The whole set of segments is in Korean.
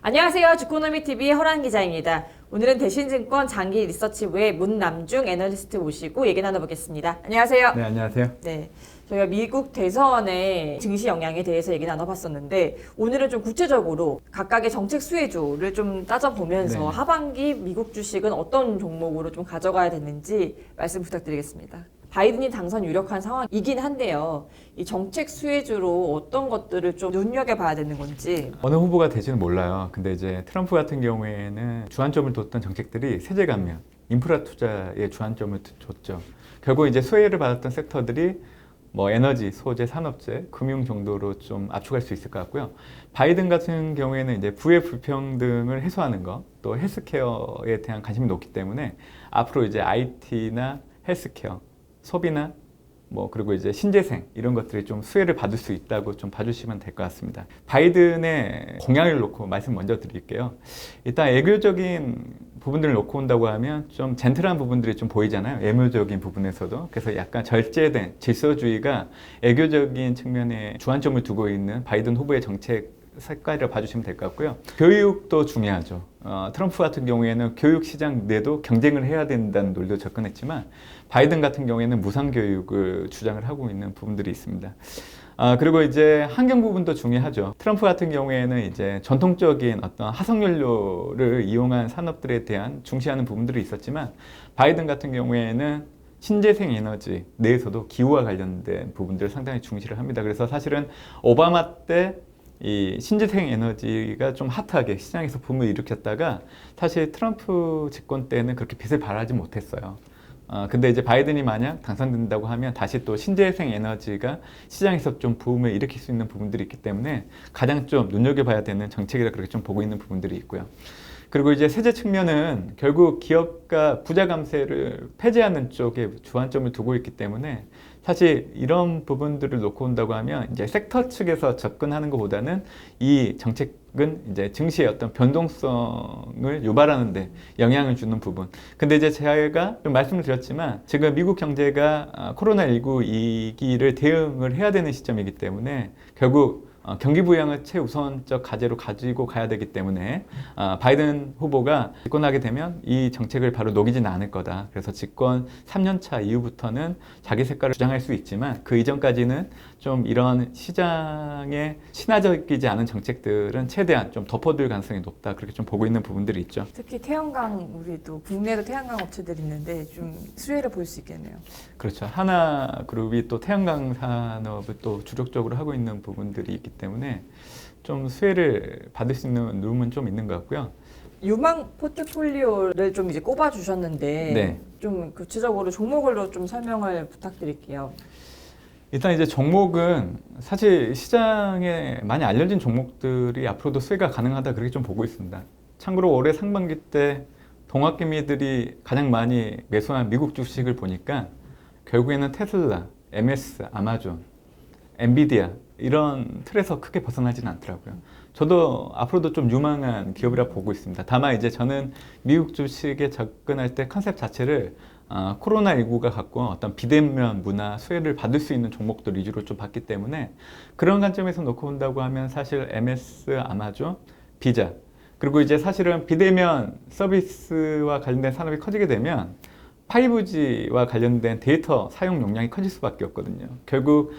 안녕하세요. 주코노미TV 허란 기자입니다. 오늘은 대신증권 장기 리서치부의 문남중 애널리스트 모시고 얘기 나눠보겠습니다. 안녕하세요. 네, 안녕하세요. 네, 저희가 미국 대선의 증시 영향에 대해서 얘기 나눠봤었는데 오늘은 좀 구체적으로 각각의 정책 수혜주를 좀 따져보면서 네. 하반기 미국 주식은 어떤 종목으로 좀 가져가야 되는지 말씀 부탁드리겠습니다. 바이든이 당선 유력한 상황이긴 한데요. 이 정책 수혜주로 어떤 것들을 좀 눈여겨봐야 되는 건지. 어느 후보가 될지는 몰라요. 근데 이제 트럼프 같은 경우에는 주안점을 뒀던 정책들이 세제 감면, 인프라 투자에 주안점을 줬죠. 결국 이제 수혜를 받았던 섹터들이 뭐 에너지, 소재, 산업재, 금융 정도로 좀 압축할 수 있을 것 같고요. 바이든 같은 경우에는 이제 부의 불평등을 해소하는 것, 또 헬스케어에 대한 관심이 높기 때문에 앞으로 이제 IT나 헬스케어, 소비나 뭐 그리고 이제 신재생 이런 것들이 좀 수혜를 받을 수 있다고 좀 봐주시면 될 것 같습니다. 바이든의 공약을 놓고 말씀 먼저 드릴게요. 일단 애교적인 부분들을 놓고 온다고 하면 좀 젠틀한 부분들이 좀 보이잖아요. 애묘적인 부분에서도. 그래서 약간 절제된 질서주의가 애교적인 측면에 주안점을 두고 있는 바이든 후보의 정책 색깔이라 봐주시면 될 것 같고요. 교육도 중요하죠. 트럼프 같은 경우에는 교육 시장 내도 경쟁을 해야 된다는 논리로 접근했지만 바이든 같은 경우에는 무상교육을 주장을 하고 있는 부분들이 있습니다. 그리고 이제 환경 부분도 중요하죠. 트럼프 같은 경우에는 이제 전통적인 어떤 화석연료를 이용한 산업들에 대한 중시하는 부분들이 있었지만 바이든 같은 경우에는 신재생 에너지 내에서도 기후와 관련된 부분들을 상당히 중시를 합니다. 그래서 사실은 오바마 때 이 신재생 에너지가 좀 핫하게 시장에서 붐을 일으켰다가 사실 트럼프 집권 때는 그렇게 빛을 발하지 못했어요. 근데 이제 바이든이 만약 당선된다고 하면 다시 또 신재생 에너지가 시장에서 좀 붐을 일으킬 수 있는 부분들이 있기 때문에 가장 좀 눈여겨봐야 되는 정책이라 그렇게 좀 보고 있는 부분들이 있고요. 그리고 이제 세제 측면은 결국 기업가 부자 감세를 폐지하는 쪽에 주안점을 두고 있기 때문에 사실 이런 부분들을 놓고 온다고 하면 이제 섹터 측에서 접근하는 것보다는 이 정책은 이제 증시의 어떤 변동성을 유발하는 데 영향을 주는 부분. 근데 이제 제가 좀 말씀을 드렸지만 지금 미국 경제가 코로나19 위기를 대응을 해야 되는 시점이기 때문에 결국 경기 부양을 최우선적 과제로 가지고 가야 되기 때문에 바이든 후보가 집권하게 되면 이 정책을 바로 녹이지는 않을 거다. 그래서 집권 3년 차 이후부터는 자기 색깔을 주장할 수 있지만 그 이전까지는 좀 이런 시장에 친화적이지 않은 정책들은 최대한 좀 덮어둘 가능성이 높다. 그렇게 좀 보고 있는 부분들이 있죠. 특히 태양광, 우리도 국내도 태양광 업체들이 있는데 좀 수혜를 볼 수 있겠네요. 그렇죠. 하나그룹이 또 태양광 산업을 또 주력적으로 하고 있는 부분들이 있기 때문에 좀 수혜를 받을 수 있는 룸은 좀 있는 것 같고요. 유망 포트폴리오를 좀 이제 꼽아 주셨는데 네. 좀 구체적으로 종목으로 좀 설명을 부탁드릴게요. 일단 이제 종목은 사실 시장에 많이 알려진 종목들이 앞으로도 수혜가 가능하다 그렇게 좀 보고 있습니다. 참고로 올해 상반기 때 동학개미들이 가장 많이 매수한 미국 주식을 보니까 결국에는 테슬라, MS, 아마존, 엔비디아 이런 틀에서 크게 벗어나지는 않더라고요. 저도 앞으로도 좀 유망한 기업이라 보고 있습니다. 다만 이제 저는 미국 주식에 접근할 때 컨셉 자체를 코로나19가 갖고 어떤 비대면 문화 수혜를 받을 수 있는 종목들 위주로 좀 봤기 때문에 그런 관점에서 놓고 본다고 하면 사실 MS, 아마존, 비자 그리고 이제 사실은 비대면 서비스와 관련된 산업이 커지게 되면 5G와 관련된 데이터 사용 용량이 커질 수밖에 없거든요. 결국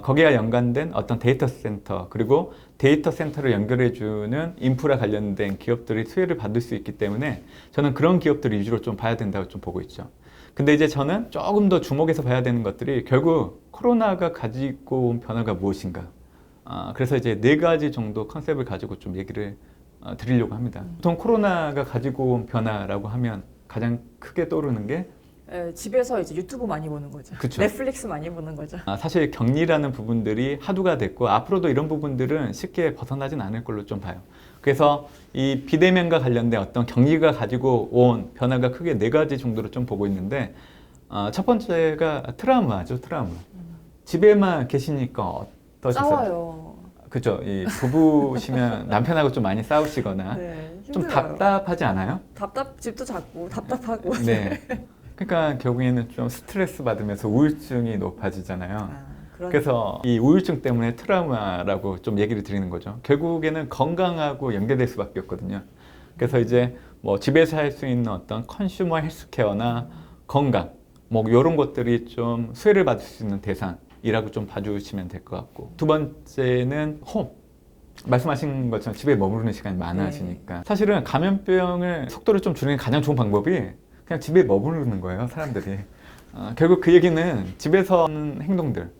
거기와 연관된 어떤 데이터 센터 그리고 데이터 센터를 연결해주는 인프라 관련된 기업들이 수혜를 받을 수 있기 때문에 저는 그런 기업들 위주로 좀 봐야 된다고 좀 보고 있죠. 근데 이제 저는 조금 더 주목해서 봐야 되는 것들이 결국 코로나가 가지고 온 변화가 무엇인가. 그래서 이제 4가지 정도 컨셉을 가지고 좀 얘기를 드리려고 합니다. 보통 코로나가 가지고 온 변화라고 하면 가장 크게 떠오르는 게 집에서 이제 유튜브 많이 보는 거죠. 그쵸. 넷플릭스 많이 보는 거죠. 사실 격리라는 부분들이 하도가 됐고 앞으로도 이런 부분들은 쉽게 벗어나진 않을 걸로 좀 봐요. 그래서 이 비대면과 관련된 어떤 격리가 가지고 온 변화가 크게 4가지 정도로 좀 보고 있는데 첫 번째가 트라우마죠. 트라우마. 집에만 계시니까 어떠셨어요? 싸워요. 그죠. 이 부부시면 남편하고 좀 많이 싸우시거나 네, 좀 힘들어요. 답답하지 않아요? 집도 작고 답답하고. 네. 그러니까 결국에는 좀 스트레스 받으면서 우울증이 높아지잖아요. 그래서 이 우울증 때문에 트라우마라고 좀 얘기를 드리는 거죠. 결국에는 건강하고 연계될 수밖에 없거든요. 그래서 이제 뭐 집에서 할 수 있는 어떤 컨슈머 헬스케어나 건강 뭐 이런 것들이 좀 수혜를 받을 수 있는 대상이라고 좀 봐주시면 될 것 같고, 두 번째는 홈. 말씀하신 것처럼 집에 머무르는 시간이 많아지니까 사실은 감염병을 속도를 좀 줄이는 가장 좋은 방법이 그냥 집에 머무르는 거예요, 사람들이. 결국 그 얘기는 집에서 하는 행동들,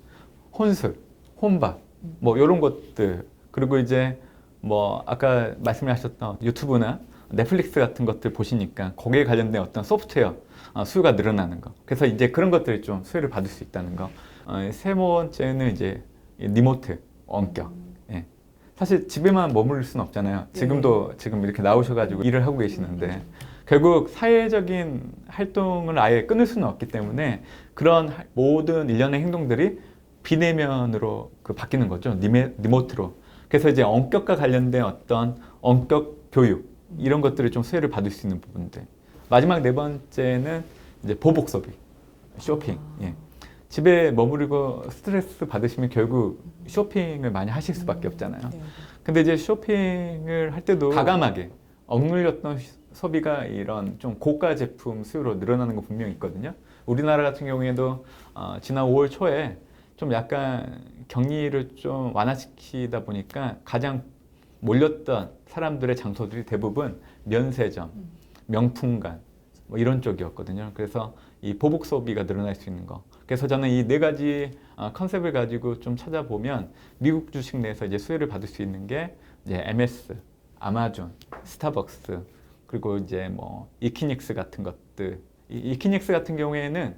혼술, 혼밥, 뭐 이런 것들, 그리고 이제 뭐 아까 말씀하셨던 유튜브나 넷플릭스 같은 것들 보시니까 거기에 관련된 어떤 소프트웨어 수요가 늘어나는 거. 그래서 이제 그런 것들이 좀 수혜를 받을 수 있다는 거. 세 번째는 이제 리모트 원격. 예. 사실 집에만 머무를 수는 없잖아요. 지금도 지금 이렇게 나오셔가지고 일을 하고 계시는데 결국 사회적인 활동을 아예 끊을 수는 없기 때문에 그런 모든 일련의 행동들이 비대면으로 바뀌는 거죠. 리모트로. 그래서 이제 원격과 관련된 어떤 원격 교육 이런 것들을 좀 수혜를 받을 수 있는 부분들. 마지막 네 번째는 이제 보복 소비, 쇼핑. 예. 집에 머무르고 스트레스 받으시면 결국 쇼핑을 많이 하실 수밖에 없잖아요. 근데 이제 쇼핑을 할 때도 과감하게 억눌렸던 소비가 이런 좀 고가 제품 수요로 늘어나는 거 분명히 있거든요. 우리나라 같은 경우에도 지난 5월 초에 좀 약간 격리를 좀 완화시키다 보니까 가장 몰렸던 사람들의 장소들이 대부분 면세점, 명품관 뭐 이런 쪽이었거든요. 그래서 이 보복 소비가 늘어날 수 있는 거. 그래서 저는 이 네 가지 컨셉을 가지고 좀 찾아보면 미국 주식 내에서 이제 수혜를 받을 수 있는 게 이제 MS, 아마존, 스타벅스, 그리고 이제 뭐 이키닉스 같은 것들. 이키닉스 같은 경우에는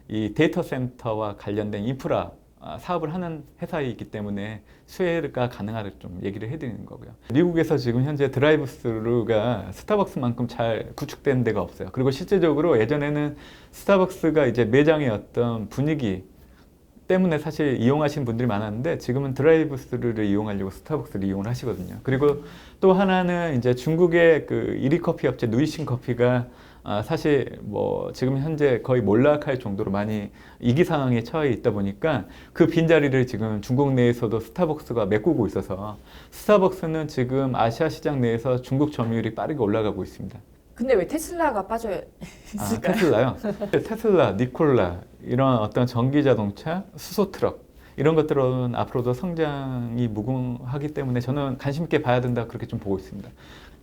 이 데이터 센터와 관련된 인프라 사업을 하는 회사이기 때문에 수혜가 가능하다고 좀 얘기를 해드리는 거고요. 미국에서 지금 현재 드라이브 스루가 스타벅스만큼 잘 구축된 데가 없어요. 그리고 실제적으로 예전에는 스타벅스가 이제 매장의 어떤 분위기 때문에 사실 이용하시는 분들이 많았는데 지금은 드라이브 스루를 이용하려고 스타벅스를 이용을 하시거든요. 그리고 또 하나는 이제 중국의 그 1위 커피 업체 누이신 커피가 사실 뭐 지금 현재 거의 몰락할 정도로 많이 위기 상황에 처해 있다 보니까 그 빈자리를 지금 중국 내에서도 스타벅스가 메꾸고 있어서 스타벅스는 지금 아시아 시장 내에서 중국 점유율이 빠르게 올라가고 있습니다. 근데 왜 테슬라가 빠져 있을까요? 테슬라요? 테슬라, 니콜라 이런 어떤 전기 자동차, 수소 트럭 이런 것들은 앞으로도 성장이 무궁하기 때문에 저는 관심 있게 봐야 된다 그렇게 좀 보고 있습니다.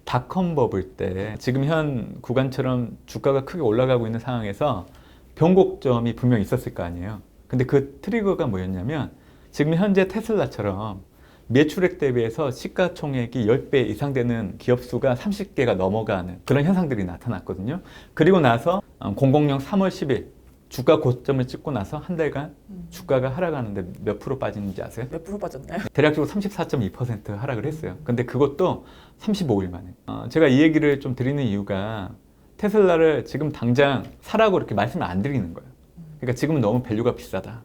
닷컴 버블 때 지금 현 구간처럼 주가가 크게 올라가고 있는 상황에서 변곡점이 분명히 있었을 거 아니에요. 근데 그 트리거가 뭐였냐면 지금 현재 테슬라처럼 매출액 대비해서 시가총액이 10배 이상 되는 기업 수가 30개가 넘어가는 그런 현상들이 나타났거든요. 그리고 나서 000 3월 10일 주가 고점을 찍고 나서 한 달간 주가가 하락하는데 몇 프로 빠지는지 아세요? 몇 프로 빠졌나요? 대략적으로 34.2% 하락을 했어요. 근데 그것도 35일 만에. 제가 이 얘기를 좀 드리는 이유가 테슬라를 지금 당장 사라고 이렇게 말씀을 안 드리는 거예요. 그러니까 지금은 너무 밸류가 비싸다.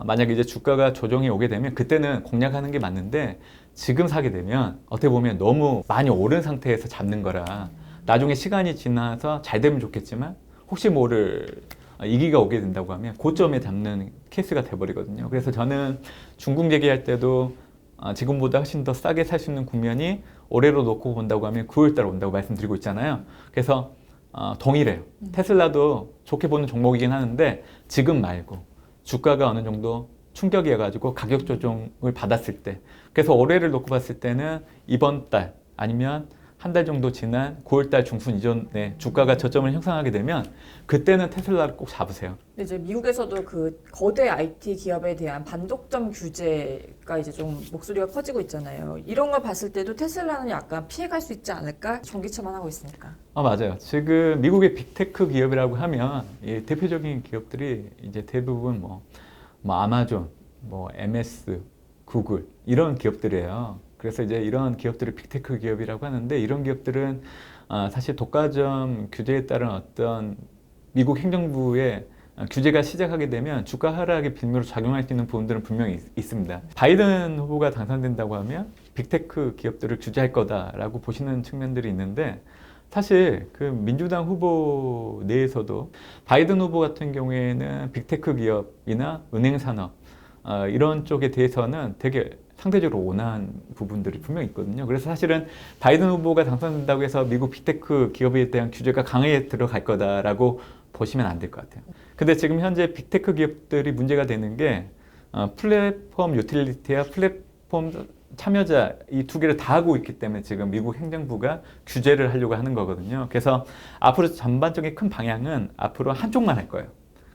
만약에 이제 주가가 조정이 오게 되면 그때는 공략하는 게 맞는데 지금 사게 되면 어떻게 보면 너무 많이 오른 상태에서 잡는 거라 나중에 시간이 지나서 잘 되면 좋겠지만 혹시 모를 위기가 오게 된다고 하면 고점에 잡는 케이스가 돼버리거든요. 그래서 저는 중국 얘기할 때도 지금보다 훨씬 더 싸게 살 수 있는 국면이 올해로 놓고 본다고 하면 9월달 온다고 말씀드리고 있잖아요. 그래서 동일해요. 테슬라도 좋게 보는 종목이긴 하는데 지금 말고 주가가 어느 정도 충격이 해가지고 가격 조정을 받았을 때, 그래서 올해를 놓고 봤을 때는 이번 달 아니면 한 달 정도 지난 9월달 중순 이전에 주가가 저점을 형성하게 되면 그때는 테슬라를 꼭 잡으세요. 근데 이제 미국에서도 그 거대 IT 기업에 대한 반독점 규제가 이제 좀 목소리가 커지고 있잖아요. 이런 걸 봤을 때도 테슬라는 약간 피해갈 수 있지 않을까? 전기차만 하고 있으니까. 맞아요. 지금 미국의 빅테크 기업이라고 하면 이 대표적인 기업들이 이제 대부분 뭐 아마존, 뭐 MS, 구글 이런 기업들이에요. 그래서 이제 이런 기업들을 빅테크 기업이라고 하는데 이런 기업들은 사실 독과점 규제에 따른 어떤 미국 행정부의 규제가 시작하게 되면 주가 하락의 빌미로 작용할 수 있는 부분들은 분명히 있습니다. 바이든 후보가 당선된다고 하면 빅테크 기업들을 규제할 거다라고 보시는 측면들이 있는데 사실 그 민주당 후보 내에서도 바이든 후보 같은 경우에는 빅테크 기업이나 은행 산업 이런 쪽에 대해서는 되게 상대적으로 온화한 부분들이 분명히 있거든요. 그래서 사실은 바이든 후보가 당선된다고 해서 미국 빅테크 기업에 대한 규제가 강하게 들어갈 거다라고 보시면 안 될 것 같아요. 근데 지금 현재 빅테크 기업들이 문제가 되는 게 플랫폼 유틸리티와 플랫폼 참여자 이 두 개를 다 하고 있기 때문에 지금 미국 행정부가 규제를 하려고 하는 거거든요. 그래서 앞으로 전반적인 큰 방향은 앞으로 한쪽만 할 거예요.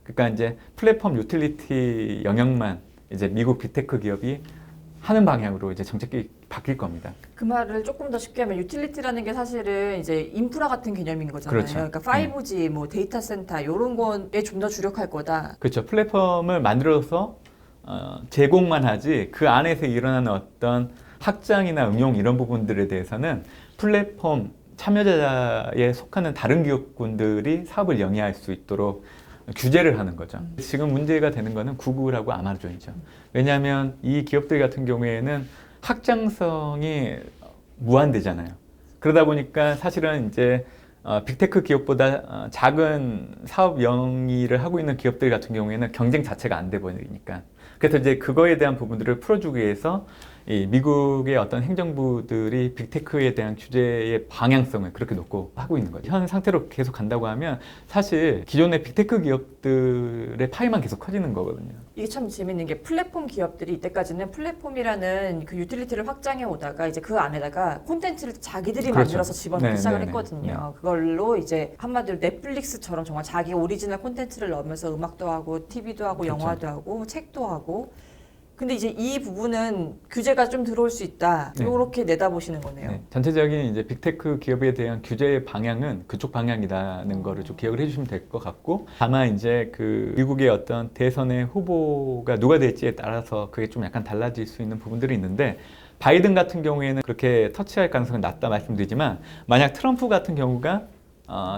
그러니까 이제 플랫폼 유틸리티 영역만 이제 미국 빅테크 기업이 하는 방향으로 이제 정책이 바뀔 겁니다. 그 말을 조금 더 쉽게 하면 유틸리티라는 게 사실은 이제 인프라 같은 개념인 거잖아요. 그렇죠. 그러니까 5G, 뭐 데이터 센터 이런 거에 좀 더 주력할 거다. 그렇죠. 플랫폼을 만들어서 제공만 하지 그 안에서 일어나는 어떤 확장이나 응용 이런 부분들에 대해서는 플랫폼 참여자에 속하는 다른 기업군들이 사업을 영위할 수 있도록 규제를 하는 거죠. 지금 문제가 되는 거는 구글하고 아마존이죠. 왜냐하면 이 기업들 같은 경우에는 확장성이 무한대잖아요. 그러다 보니까 사실은 이제 빅테크 기업보다 작은 사업 영위를 하고 있는 기업들 같은 경우에는 경쟁 자체가 안 돼 버리니까. 그래서 이제 그거에 대한 부분들을 풀어주기 위해서 이 미국의 어떤 행정부들이 빅테크에 대한 규제의 방향성을 그렇게 놓고 하고 있는 거죠. 현 상태로 계속 간다고 하면 사실 기존의 빅테크 기업들의 파이만 계속 커지는 거거든요. 이게 참 재밌는 게 플랫폼 기업들이 이때까지는 플랫폼이라는 그 유틸리티를 확장해 오다가 이제 그 안에다가 콘텐츠를 자기들이 그렇죠. 만들어서 집어넣기 네, 시작을 네, 네. 했거든요. 그걸로 이제 한마디로 넷플릭스처럼 정말 자기 오리지널 콘텐츠를 넣으면서 음악도 하고 TV도 하고 그렇죠. 영화도 하고 책도 하고. 근데 이제 이 부분은 규제가 좀 들어올 수 있다. 네. 이렇게 내다보시는 거네요. 네, 전체적인 이제 빅테크 기업에 대한 규제의 방향은 그쪽 방향이라는 거를 좀 기억을 해주시면 될 것 같고, 다만 이제 그 미국의 어떤 대선의 후보가 누가 될지에 따라서 그게 좀 약간 달라질 수 있는 부분들이 있는데, 바이든 같은 경우에는 그렇게 터치할 가능성은 낮다 말씀드리지만, 만약 트럼프 같은 경우가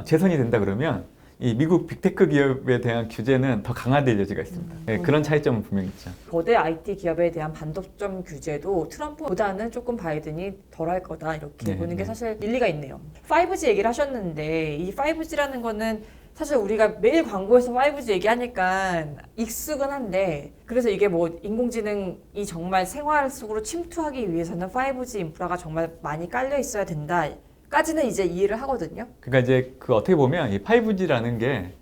재선이 된다 그러면 이 미국 빅테크 기업에 대한 규제는 더 강화될 여지가 있습니다. 네, 그런 차이점은 분명히 있죠. 거대 IT 기업에 대한 반독점 규제도 트럼프보다는 조금 바이든이 덜할 거다 이렇게 네, 보는 게 네. 사실 일리가 있네요. 5G 얘기를 하셨는데 이 5G라는 거는 사실 우리가 매일 광고에서 5G 얘기하니까 익숙은 한데, 그래서 이게 뭐 인공지능이 정말 생활 속으로 침투하기 위해서는 5G 인프라가 정말 많이 깔려 있어야 된다 까지는 이제 이해를 하거든요. 그러니까 이제 그 어떻게 보면 이 5G라는 게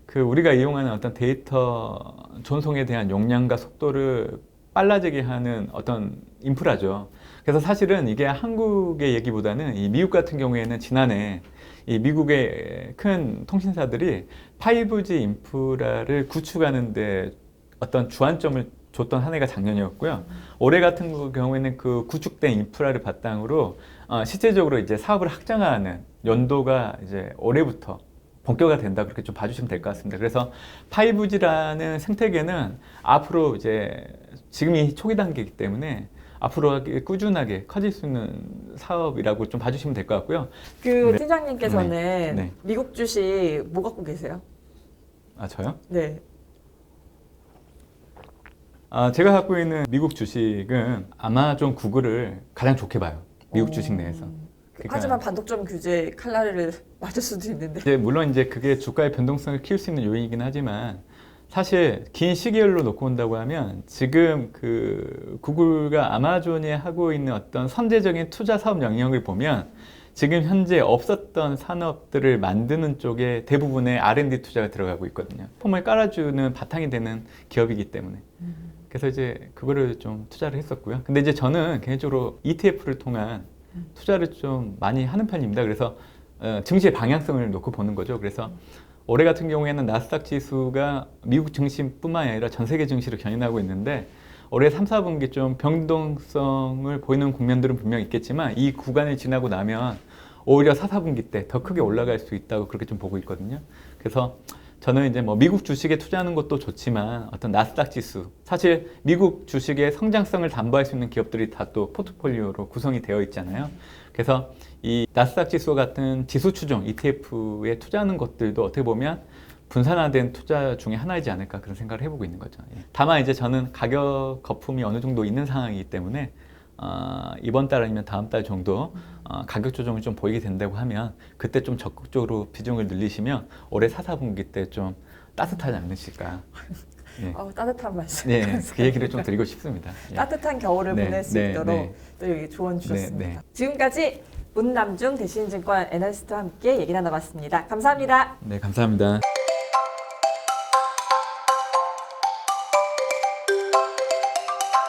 그 우리가 이용하는 어떤 데이터 전송에 대한 용량과 속도를 빨라지게 하는 어떤 인프라죠. 그래서 사실은 이게 한국의 얘기보다는 이 미국 같은 경우에는 지난해 이 미국의 큰 통신사들이 5G 인프라를 구축하는데 어떤 주안점을 줬던 한 해가 작년이었고요. 올해 같은 경우에는 그 구축된 인프라를 바탕으로 실제적으로 이제 사업을 확장하는 연도가 이제 올해부터 본격화 된다, 그렇게 좀 봐주시면 될 것 같습니다. 그래서 5G라는 생태계는 앞으로 이제 지금이 초기 단계이기 때문에 앞으로 꾸준하게 커질 수 있는 사업이라고 좀 봐주시면 될 것 같고요. 그 네. 팀장님께서는 네. 미국 주식 뭐 갖고 계세요? 아, 저요? 네. 제가 갖고 있는 미국 주식은 아마존, 구글을 가장 좋게 봐요. 미국 주식 내에서. 그러니까 하지만 반독점 규제 칼날을 맞을 수도 있는데. 이제 물론 이제 그게 주가의 변동성을 키울 수 있는 요인이긴 하지만, 사실 긴 시기열로 놓고 본다고 하면 지금 그 구글과 아마존이 하고 있는 어떤 선제적인 투자 사업 영역을 보면 지금 현재 없었던 산업들을 만드는 쪽에 대부분의 R&D 투자가 들어가고 있거든요. 폼을 깔아주는 바탕이 되는 기업이기 때문에. 그래서 이제 그거를 좀 투자를 했었고요. 근데 이제 저는 개인적으로 ETF를 통한 투자를 좀 많이 하는 편입니다. 그래서 증시의 방향성을 놓고 보는 거죠. 그래서 올해 같은 경우에는 나스닥 지수가 미국 증시뿐만 아니라 전 세계 증시를 견인하고 있는데, 올해 3, 4분기 좀 변동성을 보이는 국면들은 분명히 있겠지만 이 구간을 지나고 나면 오히려 4, 4분기 때 더 크게 올라갈 수 있다고 그렇게 좀 보고 있거든요. 그래서 저는 이제 뭐 미국 주식에 투자하는 것도 좋지만 어떤 나스닥 지수, 사실 미국 주식의 성장성을 담보할 수 있는 기업들이 다 또 포트폴리오로 구성이 되어 있잖아요. 그래서 이 나스닥 지수 같은 지수 추종 ETF에 투자하는 것들도 어떻게 보면 분산화된 투자 중에 하나이지 않을까, 그런 생각을 해보고 있는 거죠. 다만 이제 저는 가격 거품이 어느 정도 있는 상황이기 때문에 이번 달 아니면 다음 달 정도 가격 조정이 좀 보이게 된다고 하면 그때 좀 적극적으로 비중을 늘리시면 올해 4, 4분기 때 좀 따뜻하지 않으실까. 예. 따뜻한 말씀. 네, 그 얘기를 좀 드리고 싶습니다. 예. 따뜻한 겨울을 네, 보낼 수 네, 있도록 네. 또 여기 조언 주셨습니다. 네, 네. 지금까지 문남중 대신증권 애널리스트와 함께 얘기 나눠봤습니다. 감사합니다. 네, 감사합니다.